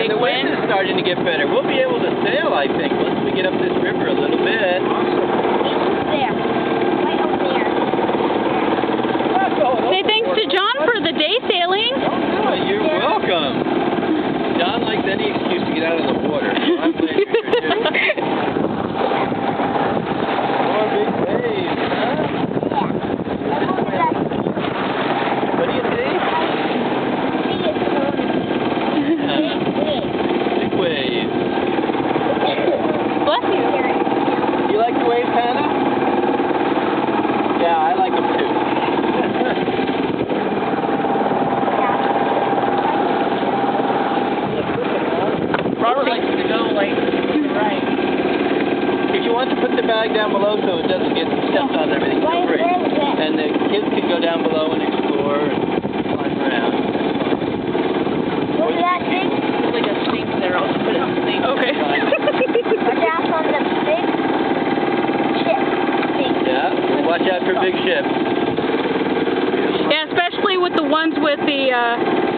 big the wind is starting to get better. We'll be able to sail, I think, once we get up this river a little bit. There. Right over there. Say thanks to John for the day sailing. Oh, you're welcome. John likes any excuse to get out of the water. So I'm glad you're here too. More big waves, huh? What do you think? Big waves. Bless you. You like the waves, Hannah? Yeah, I like them too. Robert likes to go like right. If you want to put the bag down below so it doesn't get stepped on, everything's still free. And the kids can go down below and explore and climb around. What's that thing? It's like a sink there. I'll just put it in the sink. Okay. That's on the big ship thing. Yeah, watch out for big ships. Yeah, especially with the ones with the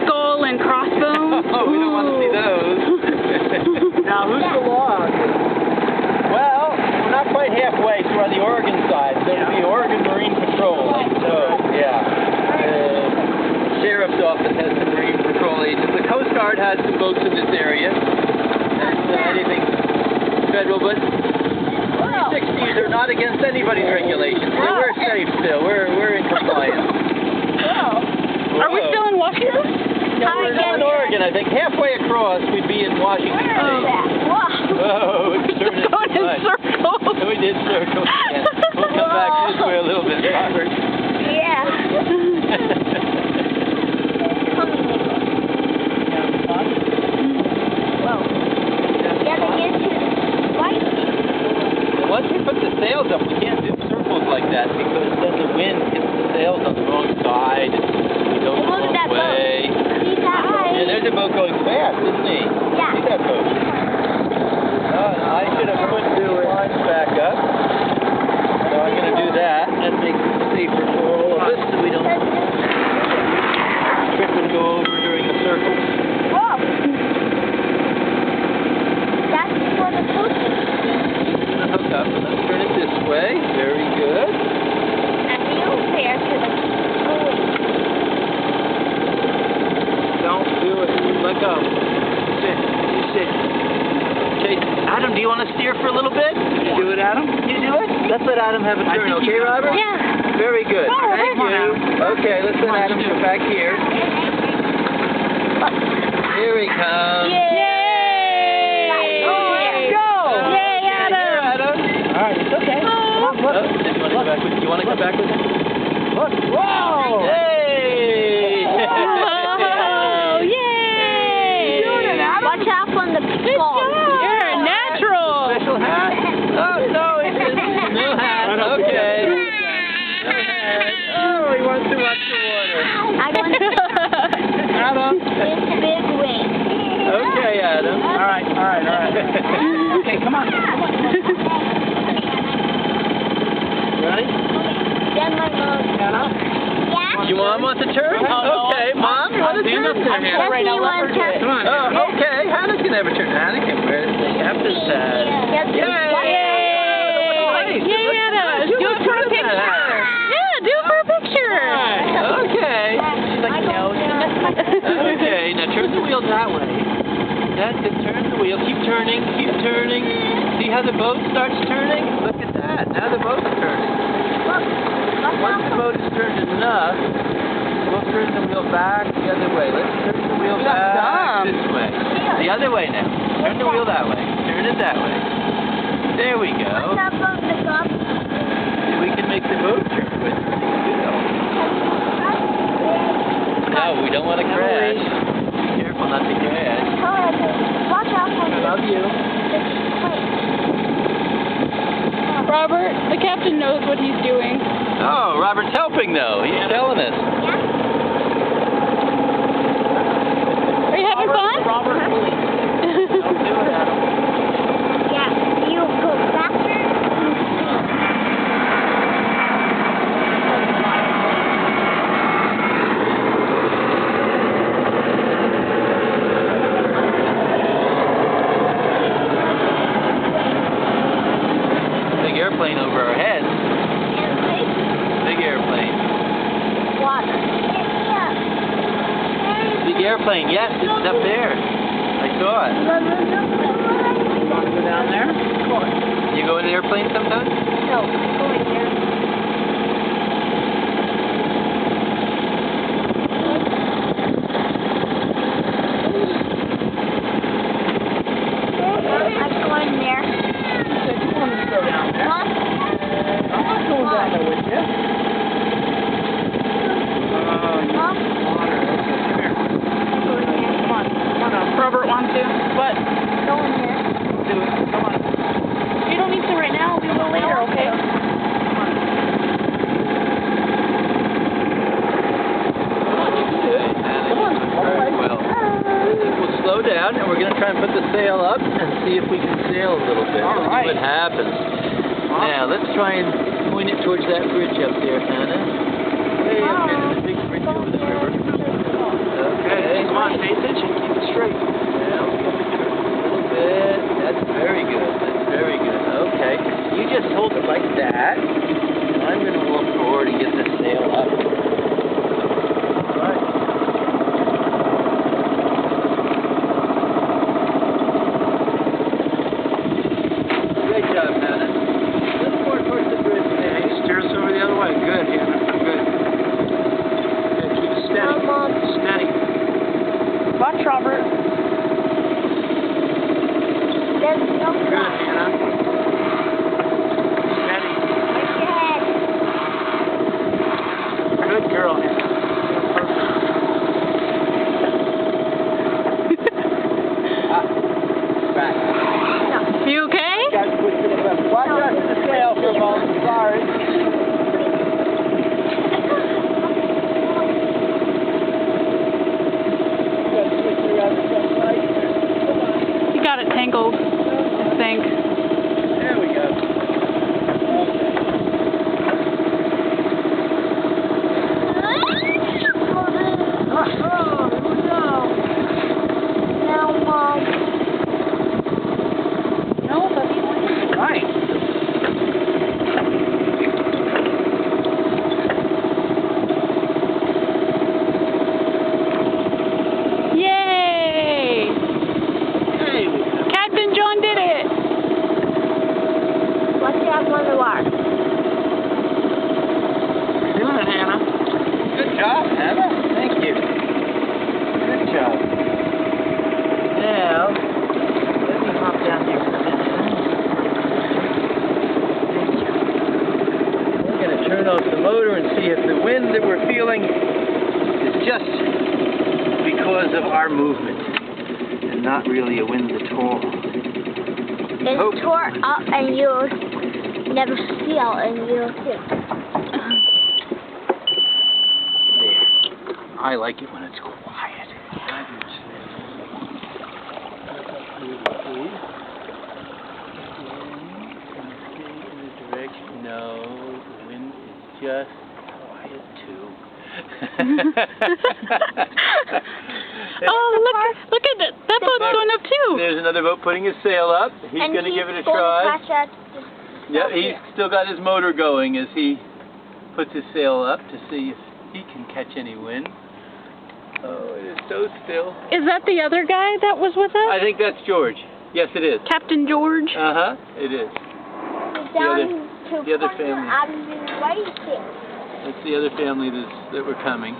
skull and crossbones. Oh, we don't want to see those. Now, who's the log? Well, we're not quite halfway, so we're on the Oregon side. So it'll be Oregon Marine Patrol. So, yeah. The Sheriff's Office has some Marine Patrol agents. The Coast Guard has some boats in this area. Anything federal, but 360s are not against anybody's regulations. So we're safe still. We're in compliance. Are we still in Washington? No, we're now in Oregon, I think. Halfway across, we'd be in Washington State. Oh, it's turning Going in circles. We did circles again. We'll come back this way a little bit, Robert. Yeah. Whoa. Yeah, they get to white. Once we put the sails up, we can't do circles like that because then the wind hits the sails on the wrong side and we go the wrong way. Yeah, there's a boat going fast, isn't he? Yeah. See that boat? I should have put the lines back up. So I'm going to do that. That makes it safer for all of us so we don't trip and go over during the circle. Whoa. That's for the coast. Hook up. Let's turn it this way. Very good. And you there to the buoy. Don't do it. Let go. Sit. You sit. Chase. Adam, do you want to steer for a little bit? You do it, Adam? You do it? Let's let Adam have a turn, okay, Robert? Yeah. Very good. Oh, Thank come on, you. Okay, let's let Adam come back here. Here he comes. Yay! Oh, let's go! Yay, Adam! Here, Adam. All right, it's okay. Come on, look. You want to come back with him? Look. Whoa! Hey! Oh, yay! Watch out from the skull. You're a natural. Special hat? Oh, no, it's a new hat. Okay. No hat. Oh, he wants to watch the water. I want Adam. this big wing. Okay, Adam. All right. Okay, come on. Ready? Then my mom. Yeah? You want to turn? Okay, Mom, you want to turn? Right now, let her do it. Come on. Oh, okay. Hannah can have a turn. Hannah can wear the captain's hat. Yay! Yay, Adam! Do it for a picture. Yeah, do it for a picture. Okay. She's like, no. Okay, now turn the wheel that way. That's it. Turn the wheel. Keep turning. Keep turning. See how the boat starts turning? Look at that. Now the boat's turning. Once the boat is turned enough, we'll turn the wheel back the other way. Let's turn the wheel back this way. The other way now. Turn the wheel that way. Turn it that way. There we go. We can make the boat turn with the wheel. No, we don't want to crash. Be careful not to crash. Watch out for I love you. Robert, the captain knows what he's doing. Oh, Robert's helping though. He's telling us. Are you having fun? Robert, please. Don't do it, Adam. Yeah, you go faster. airplane. Yes, it's up there. I saw it. You want to go down there? Come on. You go in an airplane sometimes? No, go in there. I'm going there. You said you wanted to go down there. Huh? I'm not going down there with you. Huh? Water. Okay, come here. Go in there. Come on. Come on now. Robert wants to. But Go in there. do it. Come on. You don't need to right now. We'll do it later, okay? Very well. I think we'll slow down and we're going to try and put the sail up and see if we can sail a little bit. All right. See what happens. Now, let's try and point it towards that bridge up there, Hannah. Way up there, the big bridge over the river. Okay. Come on, pay attention. Keep it straight. Now, we'll turn a little bit. That's very good. That's very good. Okay. You just hold it like that. I'm going to walk forward and get the sail up. All right. Great job, Hannah. A little more towards the bridge there. Hey, steer us over the other way. Good, Hannah. Good. Good. Keep it steady. Steady. Watch, Robert. There's no Good, Hannah. Steady. Raise your head. Good girl, Hannah. Perfect. Back. You okay? Guys, push to the left. Watch out for the sail for a moment. Sorry. You got it tangled, I think. There we go. No, but you want to. Right. Yay! Hey, we go. Captain John did it! Watch out on the water. Doing it, Hannah. Good job, Hannah. Thank you. Good job. Now, let me hop down here for a minute. We're going to turn off the motor and see if the wind that we're feeling is just because of our movement and not really a wind at all. It's tore up and you'll never feel and you'll feel. There. I like it when it's quiet. No, the wind is just quiet too. Oh, look at it. That boat's going up too. There's another boat putting his sail up. He's going to give it a try. Yeah, he's still got his motor going as he puts his sail up to see if he can catch any wind. Oh, it is so still. Is that the other guy that was with us? I think that's George. Yes, it is. Captain George? Uh-huh, it is. The other family. That's the other family that were coming.